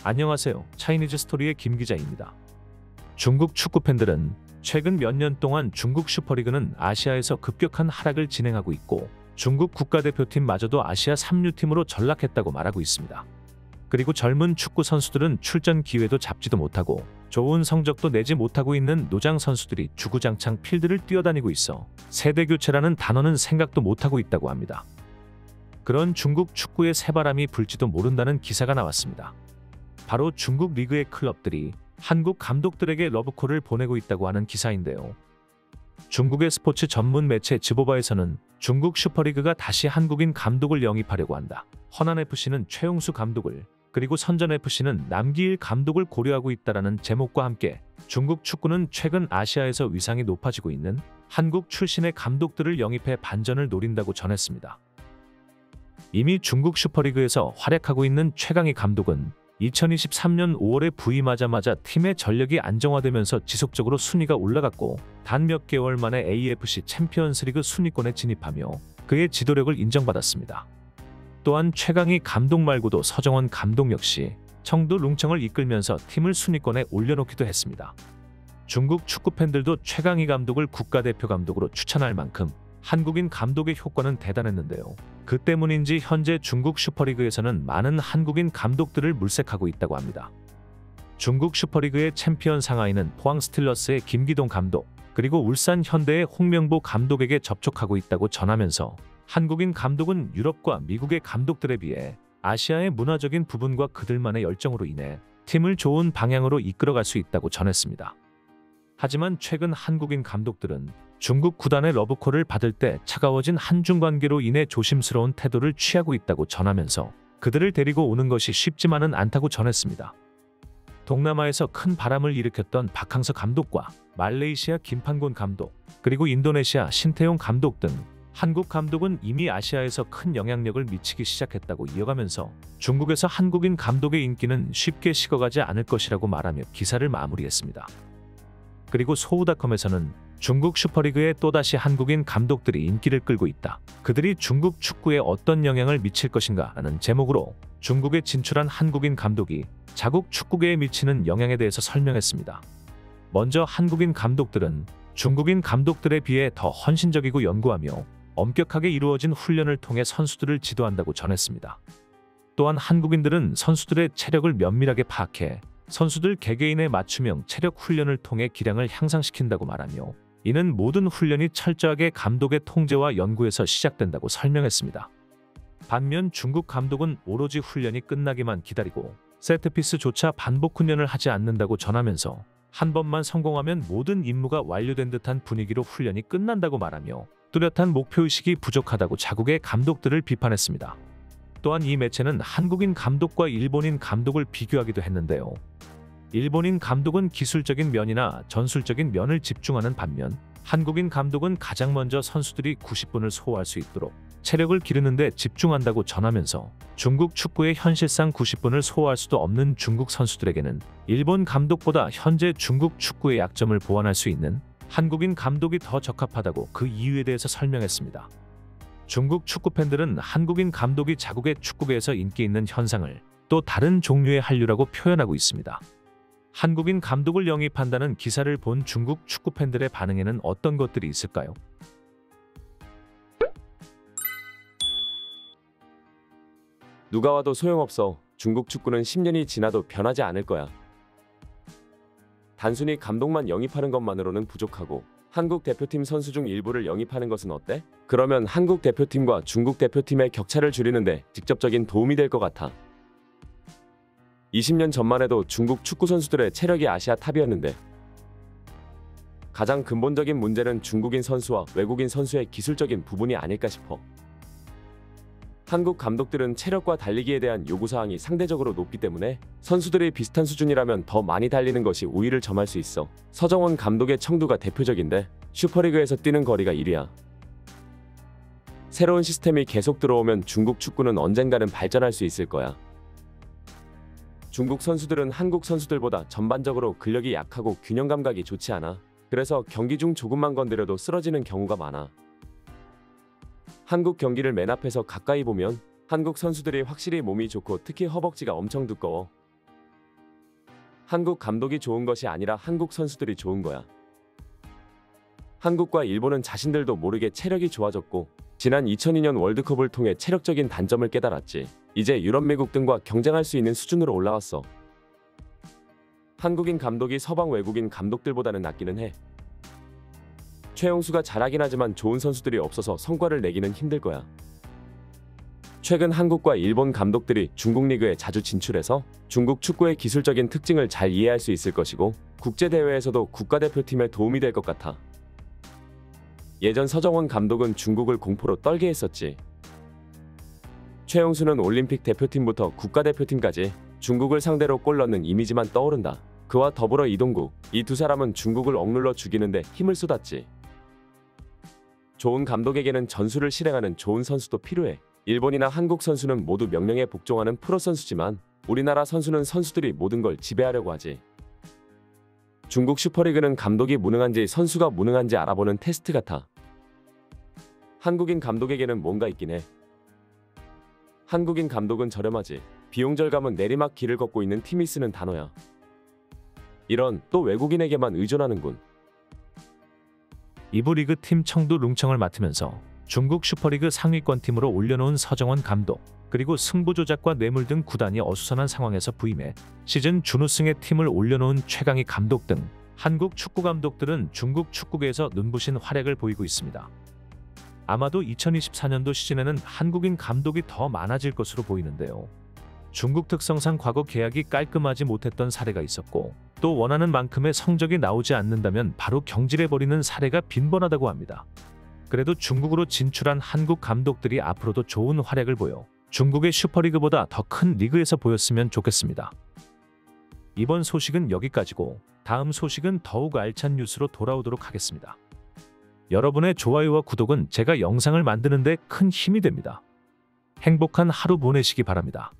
안녕하세요. 차이니즈 스토리의 김 기자입니다. 중국 축구 팬들은 최근 몇 년 동안 중국 슈퍼리그는 아시아에서 급격한 하락을 진행하고 있고 중국 국가대표팀마저도 아시아 3류팀으로 전락했다고 말하고 있습니다. 그리고 젊은 축구 선수들은 출전 기회도 잡지도 못하고 좋은 성적도 내지 못하고 있는 노장 선수들이 주구장창 필드를 뛰어다니고 있어 세대교체라는 단어는 생각도 못하고 있다고 합니다. 그런 중국 축구의 새바람이 불지도 모른다는 기사가 나왔습니다. 바로 중국 리그의 클럽들이 한국 감독들에게 러브콜을 보내고 있다고 하는 기사인데요. 중국의 스포츠 전문 매체 즈보바에서는 중국 슈퍼리그가 다시 한국인 감독을 영입하려고 한다. 허난FC는 최용수 감독을, 그리고 선전FC는 남기일 감독을 고려하고 있다라는 제목과 함께 중국 축구는 최근 아시아에서 위상이 높아지고 있는 한국 출신의 감독들을 영입해 반전을 노린다고 전했습니다. 이미 중국 슈퍼리그에서 활약하고 있는 최강희 감독은 2023년 5월에 부임하자마자 팀의 전력이 안정화되면서 지속적으로 순위가 올라갔고 단 몇 개월 만에 AFC 챔피언스리그 순위권에 진입하며 그의 지도력을 인정받았습니다. 또한 최강희 감독 말고도 서정원 감독 역시 청두 룽청을 이끌면서 팀을 순위권에 올려놓기도 했습니다. 중국 축구 팬들도 최강희 감독을 국가대표 감독으로 추천할 만큼 한국인 감독의 효과는 대단했는데요. 그 때문인지 현재 중국 슈퍼리그에서는 많은 한국인 감독들을 물색하고 있다고 합니다. 중국 슈퍼리그의 챔피언 상하이는 포항 스틸러스의 김기동 감독, 그리고 울산 현대의 홍명보 감독에게 접촉하고 있다고 전하면서 한국인 감독은 유럽과 미국의 감독들에 비해 아시아의 문화적인 부분과 그들만의 열정으로 인해 팀을 좋은 방향으로 이끌어갈 수 있다고 전했습니다. 하지만 최근 한국인 감독들은 중국 구단의 러브콜을 받을 때 차가워진 한중 관계로 인해 조심스러운 태도를 취하고 있다고 전하면서 그들을 데리고 오는 것이 쉽지만은 않다고 전했습니다. 동남아에서 큰 바람을 일으켰던 박항서 감독과 말레이시아 김판곤 감독, 그리고 인도네시아 신태용 감독 등 한국 감독은 이미 아시아에서 큰 영향력을 미치기 시작했다고 이어가면서 중국에서 한국인 감독의 인기는 쉽게 식어가지 않을 것이라고 말하며 기사를 마무리했습니다. 그리고 소우닷컴에서는 중국 슈퍼리그에 또다시 한국인 감독들이 인기를 끌고 있다. 그들이 중국 축구에 어떤 영향을 미칠 것인가 라는 제목으로 중국에 진출한 한국인 감독이 자국 축구계에 미치는 영향에 대해서 설명했습니다. 먼저 한국인 감독들은 중국인 감독들에 비해 더 헌신적이고 연구하며 엄격하게 이루어진 훈련을 통해 선수들을 지도한다고 전했습니다. 또한 한국인들은 선수들의 체력을 면밀하게 파악해 선수들 개개인의 맞춤형 체력 훈련을 통해 기량을 향상시킨다고 말하며 이는 모든 훈련이 철저하게 감독의 통제와 연구에서 시작된다고 설명했습니다. 반면 중국 감독은 오로지 훈련이 끝나기만 기다리고 세트피스조차 반복 훈련을 하지 않는다고 전하면서 한 번만 성공하면 모든 임무가 완료된 듯한 분위기로 훈련이 끝난다고 말하며 뚜렷한 목표의식이 부족하다고 자국의 감독들을 비판했습니다. 또한 이 매체는 한국인 감독과 일본인 감독을 비교하기도 했는데요. 일본인 감독은 기술적인 면이나 전술적인 면을 집중하는 반면 한국인 감독은 가장 먼저 선수들이 90분을 소화할 수 있도록 체력을 기르는 데 집중한다고 전하면서 중국 축구의 현실상 90분을 소화할 수도 없는 중국 선수들에게는 일본 감독보다 현재 중국 축구의 약점을 보완할 수 있는 한국인 감독이 더 적합하다고 그 이유에 대해서 설명했습니다. 중국 축구 팬들은 한국인 감독이 자국의 축구계에서 인기 있는 현상을 또 다른 종류의 한류라고 표현하고 있습니다. 한국인 감독을 영입한다는 기사를 본 중국 축구 팬들의 반응에는 어떤 것들이 있을까요? 누가 와도 소용없어. 중국 축구는 10년이 지나도 변하지 않을 거야. 단순히 감독만 영입하는 것만으로는 부족하고 한국 대표팀 선수 중 일부를 영입하는 것은 어때? 그러면 한국 대표팀과 중국 대표팀의 격차를 줄이는데 직접적인 도움이 될 것 같아. 20년 전만 해도 중국 축구 선수들의 체력이 아시아 탑이었는데 가장 근본적인 문제는 중국인 선수와 외국인 선수의 기술적인 부분이 아닐까 싶어. 한국 감독들은 체력과 달리기에 대한 요구사항이 상대적으로 높기 때문에 선수들이 비슷한 수준이라면 더 많이 달리는 것이 우위를 점할 수 있어. 서정원 감독의 청두가 대표적인데 슈퍼리그에서 뛰는 거리가 1위야. 새로운 시스템이 계속 들어오면 중국 축구는 언젠가는 발전할 수 있을 거야. 중국 선수들은 한국 선수들보다 전반적으로 근력이 약하고 균형 감각이 좋지 않아. 그래서 경기 중 조금만 건드려도 쓰러지는 경우가 많아. 한국 경기를 맨 앞에서 가까이 보면 한국 선수들이 확실히 몸이 좋고 특히 허벅지가 엄청 두꺼워. 한국 감독이 좋은 것이 아니라 한국 선수들이 좋은 거야. 한국과 일본은 자신들도 모르게 체력이 좋아졌고 지난 2002년 월드컵을 통해 체력적인 단점을 깨달았지. 이제 유럽 매국 등과 경쟁할 수 있는 수준으로 올라왔어. 한국인 감독이 서방 외국인 감독들보다는 낫기는 해. 최용수가 잘하긴 하지만 좋은 선수들이 없어서 성과를 내기는 힘들 거야. 최근 한국과 일본 감독들이 중국 리그에 자주 진출해서 중국 축구의 기술적인 특징을 잘 이해할 수 있을 것이고 국제대회에서도 국가대표팀에 도움이 될 것 같아. 예전 서정원 감독은 중국을 공포로 떨게 했었지. 최용수는 올림픽 대표팀부터 국가대표팀까지 중국을 상대로 골 넣는 이미지만 떠오른다. 그와 더불어 이동국, 이 두 사람은 중국을 억눌러 죽이는데 힘을 쏟았지. 좋은 감독에게는 전술을 실행하는 좋은 선수도 필요해. 일본이나 한국 선수는 모두 명령에 복종하는 프로 선수지만 우리나라 선수는 선수들이 모든 걸 지배하려고 하지. 중국 슈퍼리그는 감독이 무능한지 선수가 무능한지 알아보는 테스트 같아. 한국인 감독에게는 뭔가 있긴 해. 한국인 감독은 저렴하지. 비용 절감은 내리막 길을 걷고 있는 팀이 쓰는 단어야. 이런 또 외국인에게만 의존하는군. 2부 리그 팀 청두 룽청을 맡으면서 중국 슈퍼리그 상위권 팀으로 올려놓은 서정원 감독, 그리고 승부 조작과 뇌물 등 구단이 어수선한 상황에서 부임해 시즌 준우승의 팀을 올려놓은 최강희 감독 등 한국 축구 감독들은 중국 축구계에서 눈부신 활약을 보이고 있습니다. 아마도 2024년도 시즌에는 한국인 감독이 더 많아질 것으로 보이는데요. 중국 특성상 과거 계약이 깔끔하지 못했던 사례가 있었고 또 원하는 만큼의 성적이 나오지 않는다면 바로 경질해버리는 사례가 빈번하다고 합니다. 그래도 중국으로 진출한 한국 감독들이 앞으로도 좋은 활약을 보여 중국의 슈퍼리그보다 더 큰 리그에서 보였으면 좋겠습니다. 이번 소식은 여기까지고 다음 소식은 더욱 알찬 뉴스로 돌아오도록 하겠습니다. 여러분의 좋아요와 구독은 제가 영상을 만드는 데 큰 힘이 됩니다. 행복한 하루 보내시기 바랍니다.